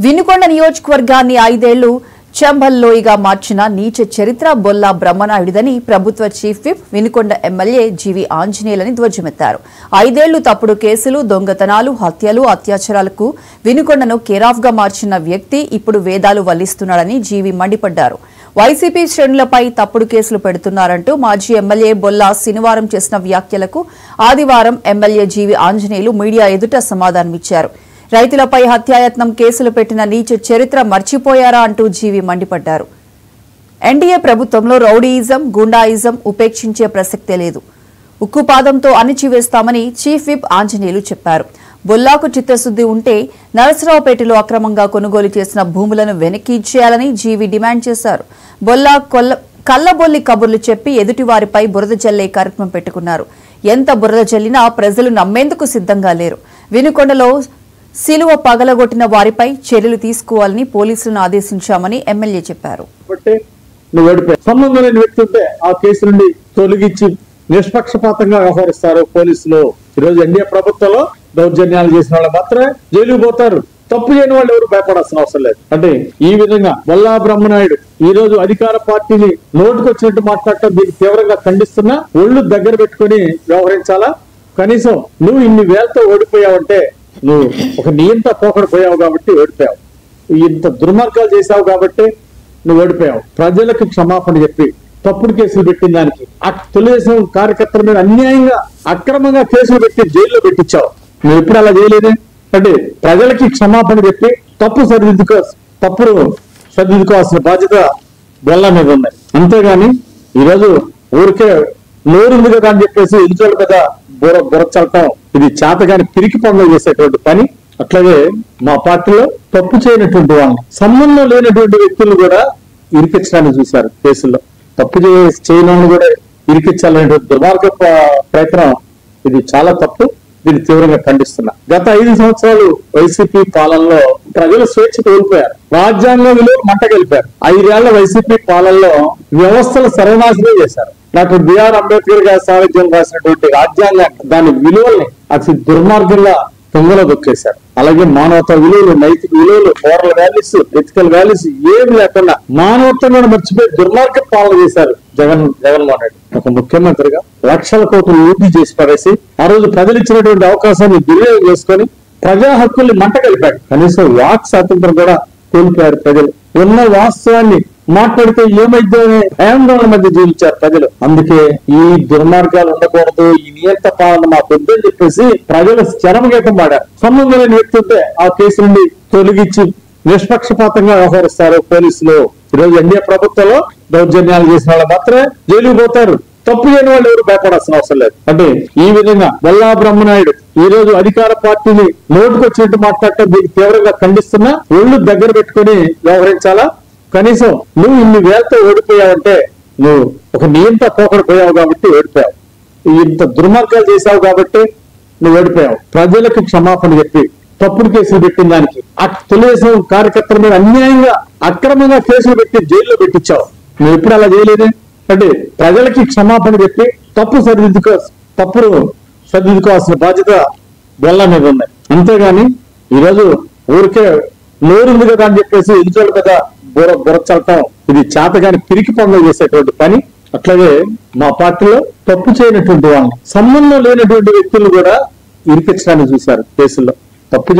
వినుకొండ నియోజకవర్గాన్ని 5 ఏళ్లు చంబల్లోయిగా మార్చిన నీచ చరిత్ర బొల్లా బ్రహ్మనాయుడిదని ప్రభుత్వ చీఫ్ విప్ వినుకొండ ఎమ్మెల్యే జీవి ఆంజనేయులని ధ్వజమెత్తారు. 5 ఏళ్లు తప్పుడు కేసులు, దొంగతనాలు, హత్యలు, అత్యాచారాలకు వినుకొండను కేరాఫ్గా మార్చిన వ్యక్తి ఇప్పుడు వేదాలు వల్లిస్తున్నాడని జీవి మండిపడ్డారు. వైసీపీ శ్రేణులపై తప్పుడు కేసులు పెడుతున్నారంటూ మాజీ ఎమ్మెల్యే బొల్లా శనివారం చేసిన వ్యాఖ్యలకు ఆదివారం ఎమ్మెల్యే జీవి ఆంజనేయులు మీడియా ఎదుట సమాధానమిచ్చారు. రైతులపై హత్యాయత్నం కేసులు పెట్టిన నీచ చరిత్ర మర్చిపోయారా అంటూ జీవి మండిపడ్డారు. ఎన్డీఏ ప్రభుత్వంలో రౌడీయిజం, గుండాయిజం ఉపేక్షించే ప్రసక్తే లేదు. ఉక్కుపాదంతో అణిచివేస్తామని చీఫ్ విప్ ఆంజనేయులు చెప్పారు. బొల్లాకు చిత్తశుద్ది ఉంటే నరసరావుపేటలో అక్రమంగా కొనుగోలు చేసిన భూములను వెనక్కి ఇచ్చేయాలని జీవి డిమాండ్ చేశారు. బొల్లా కల్లబొల్లి కబుర్లు చెప్పి ఎదుటివారిపై బురద జల్లే కార్యక్రమం పెట్టుకున్నారు. ఎంత బురద జల్లినా ప్రజలు నమ్మేందుకు సిద్ధంగా లేరు. వినుకొండలో సిలువ పగలగొట్టిన వారిపై చర్యలు తీసుకోవాలని పోలీసులను ఆదేశించామని ఎమ్మెల్యే చెప్పారు. సంబంధం లేని వ్యక్తి ఉంటే ఆ కేసు నుండి తొలగించి నిష్పక్షపాతంగా వ్యవహరిస్తారు పోలీసులు. ఈరోజు ఎన్డీఏ ప్రభుత్వంలో దౌర్జన్యాలు చేసిన వాళ్ళు మాత్రమే జైలుకు పోతారు. తప్పు చేయని వాళ్ళు ఎవరు భయపడాల్సిన అవసరం లేదు. అంటే ఈ విధంగా బొల్లా బ్రహ్మనాయుడు ఈ రోజు అధికార పార్టీని నోటుకొచ్చినట్టు మాట్లాడటం దీన్ని తీవ్రంగా ఖండిస్తున్నా. ఒళ్ళు దగ్గర పెట్టుకుని వ్యవహరించాలా. కనీసం నువ్వు ఇన్ని వేలతో ఓడిపోయావంటే నువ్వు ఒక నియంత పోకడ పోయావు కాబట్టి ఓడిపోయావు. ఇంత దుర్మార్గాలు చేశావు కాబట్టి నువ్వు ఓడిపోయావు. ప్రజలకు క్షమాపణ చెప్పి తప్పుడు కేసులు పెట్టిన దానికి తెలుగుదేశం కార్యకర్తల మీద అన్యాయంగా అక్రమంగా కేసులు పెట్టి జైల్లో పెట్టించావు. నువ్వు ఎప్పుడు అలా చేయలేదే. అంటే ప్రజలకి క్షమాపణ చెప్పి తప్పులు సరిదిద్దుకోవాల్సిన బాధ్యత బొల్ల మీద ఉన్నాయి. అంతేగాని ఈరోజు ఊరికే నోరుంది కదా అని చెప్పేసి ఎదుటోళ్ళ మీద బురచల్తాం ఇది చేతగాని పిరికి పనులు చేసేటువంటి పని. అట్లాగే మా పార్టీలో తప్పు చేయనటువంటి వాళ్ళని, సంబంధం లేనటువంటి వ్యక్తులు కూడా ఇరికించడానికి చూశారు కేసుల్లో. తప్పు చేయని కూడా ఇరికించాలనేటువంటి దుర్మార్గ ప్రయత్నం ఇది చాలా తప్పు. దీన్ని తీవ్రంగా ఖండిస్తున్నా. గత 5 సంవత్సరాలు వైసీపీ పాలనలో ప్రజలు స్వేచ్ఛ కోల్పోయారు. రాజ్యాంగ విలువలు మంటగలిపారు. 5 ఏళ్ల వైసీపీ పాలనలో వ్యవస్థలు సర్వనాశనం చేశారు. డాక్టర్ బిఆర్ అంబేద్కర్ గారి సారథ్యం రాసినటువంటి రాజ్యాంగాన్ని, దాని విలువల్ని అతి దుర్మార్గంగా తొంగలో దొక్కేశారు. అలాగే మానవతా విలువలు, నైతిక విలువలు, మోరల్ వాల్యూస్, ఎథికల్ వాల్యూస్ ఏమి లేకుండా మానవత్వం మర్చిపోయి దుర్మార్గ పాలన చేశారు జగన్మోహన్ రెడ్డి. ఒక ముఖ్యమంత్రిగా లక్షల కోట్లు లూటీ చేసి పడేసి ఆ రోజు ప్రజలు ఇచ్చినటువంటి అవకాశాన్ని దుర్వినియోగం చేసుకొని ప్రజా హక్కుల్ని మంట కలిపాడు. కనీసం వాక్ స్వాతంత్రం కూడా కోల్పోయారు ప్రజలు. ఉన్న వాస్తవాన్ని మాట్లాడితే ఏమైందనే ఆందోళన మధ్య జీవించారు ప్రజలు. అందుకే ఈ దుర్మార్గాలు ఉండకూడదు, ఈ నియంత పాలన మాకు వద్దని చెప్పేసి ప్రజలు చరమగీతం పాడారు. సంబంధం లేని వ్యక్తి ఉంటే ఆ కేసు నుండి తొలగించి నిష్పక్షపాతంగా వ్యవహరిస్తారు పోలీసులు. ఈరోజు ఎన్డీఏ ప్రభుత్వంలో దౌర్జన్యాలు చేసిన వాళ్ళు మాత్రమే జైలుకు పోతారు. తప్పు చేయని వాళ్ళు ఎవరు భయపడాల్సిన అవసరం లేదు. అంటే ఈ విధంగా బొల్లా బ్రహ్మనాయుడు ఈ రోజు అధికార పార్టీని నోటుకొచ్చినట్టు మాట్లాడటం దీన్ని తీవ్రంగా ఖండిస్తున్నా. ఒళ్ళు దగ్గర పెట్టుకుని వ్యవహరించాలా. కనీసం నువ్వు ఇన్ని వేలతో ఓడిపోయావంటే నువ్వు ఒక నియంత పోకడ పోయావు కాబట్టి ఓడిపోయావు. ఇంత దుర్మార్గాలు చేశావు కాబట్టి నువ్వు ఓడిపోయావు. ప్రజలకు క్షమాపణ చెప్పి తప్పుడు కేసులు పెట్టిన దానికి తెలుగుదేశం కార్యకర్తల మీద అన్యాయంగా అక్రమంగా కేసులు పెట్టి జైల్లో పెట్టించావు. నువ్వు ఎప్పుడు అలా చేయలేదే. అంటే ప్రజలకి క్షమాపణ చెప్పి తప్పులు సరిదిద్దుకోవాల్సిన బాధ్యత బొల్ల మీద ఉన్నాయి. అంతేగాని ఈరోజు ఊరికే నోరుంది కదా అని చెప్పేసి ఎదుటోళ్ళ మీద బురచల్తాం ఇది చేతగాని పిరికి పనులు చేసేటువంటి పని. అట్లాగే మా పార్టీలో తప్పు చేయనటువంటి వాళ్ళని, సంబంధం లేనటువంటి వ్యక్తులు కూడా ఇరికించడానికి చూశారు కేసుల్లో. తప్పు